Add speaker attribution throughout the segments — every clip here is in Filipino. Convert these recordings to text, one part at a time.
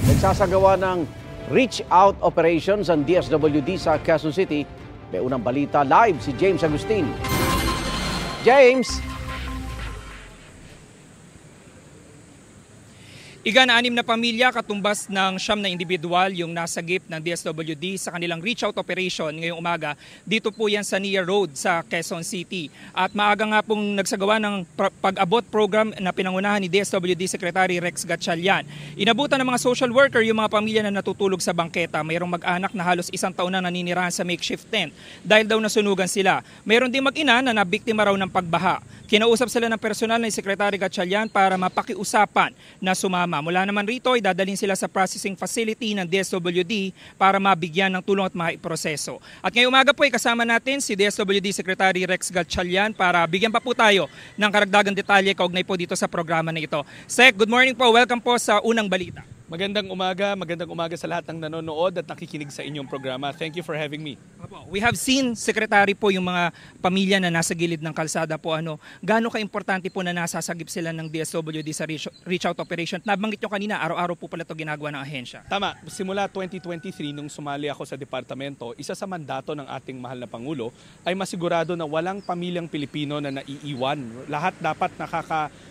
Speaker 1: Nagsasagawa ng reach-out operations ang DSWD sa Quezon City. May unang balita live si James Agustin. James!
Speaker 2: Igan, 6 na pamilya katumbas ng 9 na individual yung nasagip ng DSWD sa kanilang reach-out operation ngayong umaga. Dito po yan sa Nia Road sa Quezon City. At maaga nga pong nagsagawa ng pag-abot program na pinangunahan ni DSWD Secretary Rex Gatchalian. Inabutan ng mga social worker yung mga pamilya na natutulog sa bangketa. Mayroong mag-anak na halos 1 taon na naninirahan sa makeshift tent dahil daw nasunugan sila. Mayroon din mag-ina na nabiktima raw ng pagbaha. Kinausap sila ng personal ni Secretary Gatchalian para mapakiusapan na sumama. Mula naman rito ay dadalhin sila sa processing facility ng DSWD para mabigyan ng tulong at maiproseso. At ngayong umaga po ay kasama natin si DSWD Secretary Rex Gatchalian para bigyan pa po tayo ng karagdagang detalye kaugnay po dito sa programa na ito. Sec, good morning po. Welcome po sa Unang Balita.
Speaker 3: Magandang umaga sa lahat ng nanonood at nakikinig sa inyong programa. Thank you for having me.
Speaker 2: We have seen, Secretary, po yung mga pamilya na nasa gilid ng kalsada po. Gaano ka-importante po na nasasagip sila ng DSWD sa reach-out operation? Nabanggit nyo kanina, araw-araw po pala ito ginagawa ng ahensya.
Speaker 3: Tama. Simula 2023, nung sumali ako sa departamento, isa sa mandato ng ating mahal na Pangulo ay masigurado na walang pamilyang Pilipino na naiiwan. Lahat dapat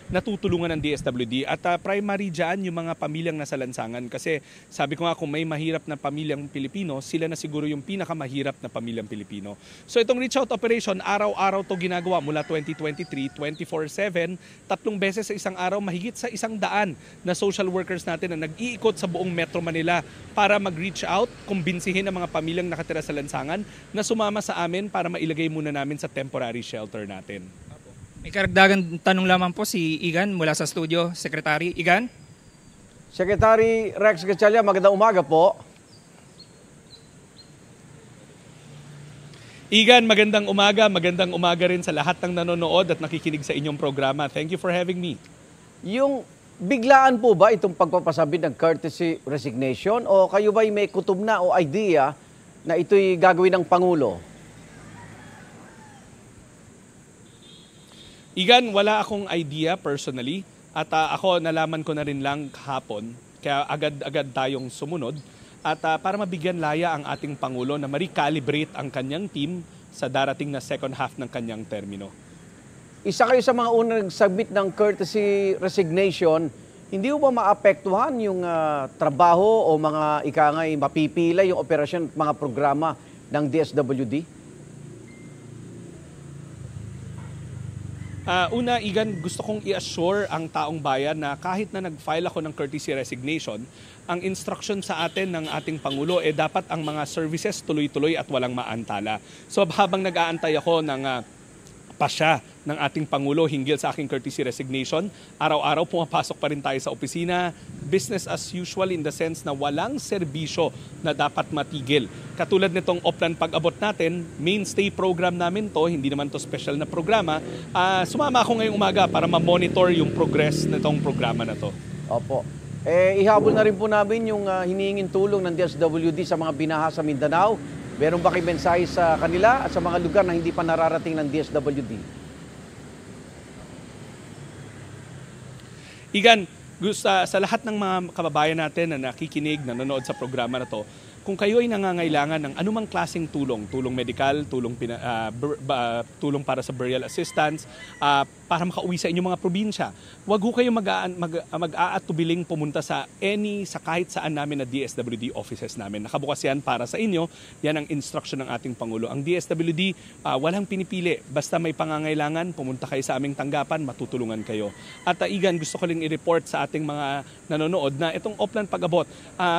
Speaker 3: natutulungan ng DSWD at primary dyan yung mga pamilyang nasa lansangan kasi sabi ko nga kung may mahirap na pamilyang Pilipino, sila na siguro yung pinakamahirap na pamilyang Pilipino. So itong reach out operation, araw-araw to ginagawa mula 2023, 24/7, 3 beses sa isang araw, mahigit sa 100 na social workers natin na nag-iikot sa buong Metro Manila para mag-reach out, kumbinsihin ang mga pamilyang nakatira sa lansangan na sumama sa amin para mailagay muna namin sa temporary shelter natin.
Speaker 2: May karagdagan tanong lamang po si Igan mula sa studio, Secretary. Igan?
Speaker 1: Secretary Rex Gatchalian, magandang umaga po.
Speaker 3: Igan, magandang umaga rin sa lahat ng nanonood at nakikinig sa inyong programa. Thank you for having me.
Speaker 1: Yung biglaan po ba itong pagpapasabit ng courtesy resignation o kayo ba'y may kutob na o idea na ito'y gagawin ng Pangulo?
Speaker 3: Igan, wala akong idea personally at ako nalaman ko na rin lang kahapon kaya agad-agad tayong sumunod at para mabigyan laya ang ating Pangulo na ma-recalibrate ang kanyang team sa darating na second half ng kanyang termino.
Speaker 1: Isa kayo sa mga unang nagsubmit ng courtesy resignation, hindi mo ba maapektuhan yung trabaho o mga ikangay mapipila yung operasyon at mga programa ng DSWD?
Speaker 3: Una, Igan, gusto kong i-assure ang taong bayan na kahit na nag-file ako ng courtesy resignation, ang instruction sa atin ng ating Pangulo dapat ang mga services tuloy-tuloy at walang maantala. So habang nag-aantay ako ng pasya ng ating Pangulo hinggil sa aking courtesy resignation, araw-araw pumapasok pa rin tayo sa opisina, business as usual in the sense na walang serbisyo na dapat matigil. Katulad nitong Oplan Pag-abot natin, mainstay program namin to, hindi naman to special na programa. Sumama ako ngayong umaga para ma-monitor yung progress nitong programa na to.
Speaker 1: Opo. Ihabol na rin po namin yung hinihinging tulong ng DSWD sa mga binaha sa Mindanao. Meron ba kayo mensahe sa kanila at sa mga lugar na hindi pa nararating ng DSWD?
Speaker 3: Igan, sa lahat ng mga kababayan natin na nakikinig, nanonood sa programa na to, kung kayo ay nangangailangan ng anumang klaseng tulong medikal, tulong para sa burial assistance, para makauwi sa inyong mga probinsya, wag ho kayong mag-aatubiling pumunta sa kahit saan namin na DSWD offices namin. Nakabukas yan para sa inyo. Yan ang instruction ng ating Pangulo. Ang DSWD, walang pinipili. Basta may pangangailangan, pumunta kayo sa aming tanggapan, matutulungan kayo. At Igan, gusto ko lang i-report sa ating mga nanonood na itong Oplan Pag-abot,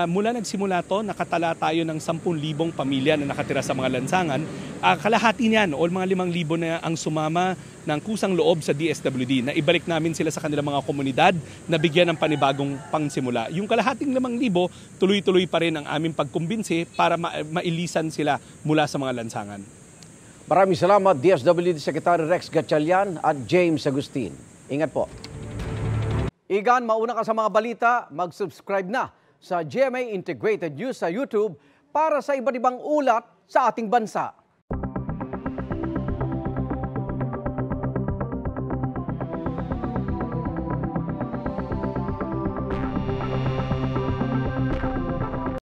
Speaker 3: mula nagsimula to, nakatala tayo ng 10,000 pamilya na nakatira sa mga lansangan. Kalahati niyan o mga 5,000 na ang sumama ng kusang loob sa DSWD na ibalik namin sila sa kanilang mga komunidad na bigyan ng panibagong pangsimula. Yung kalahating 5,000, tuloy-tuloy pa rin ang aming pagkumbinsi para mailisan sila mula sa mga lansangan.
Speaker 1: Maraming salamat, DSWD Secretary Rex Gatchalian at James Agustin. Ingat po. Igan, mauna ka sa mga balita, mag-subscribe na sa GMA Integrated News sa YouTube para sa iba't ibang ulat sa ating bansa.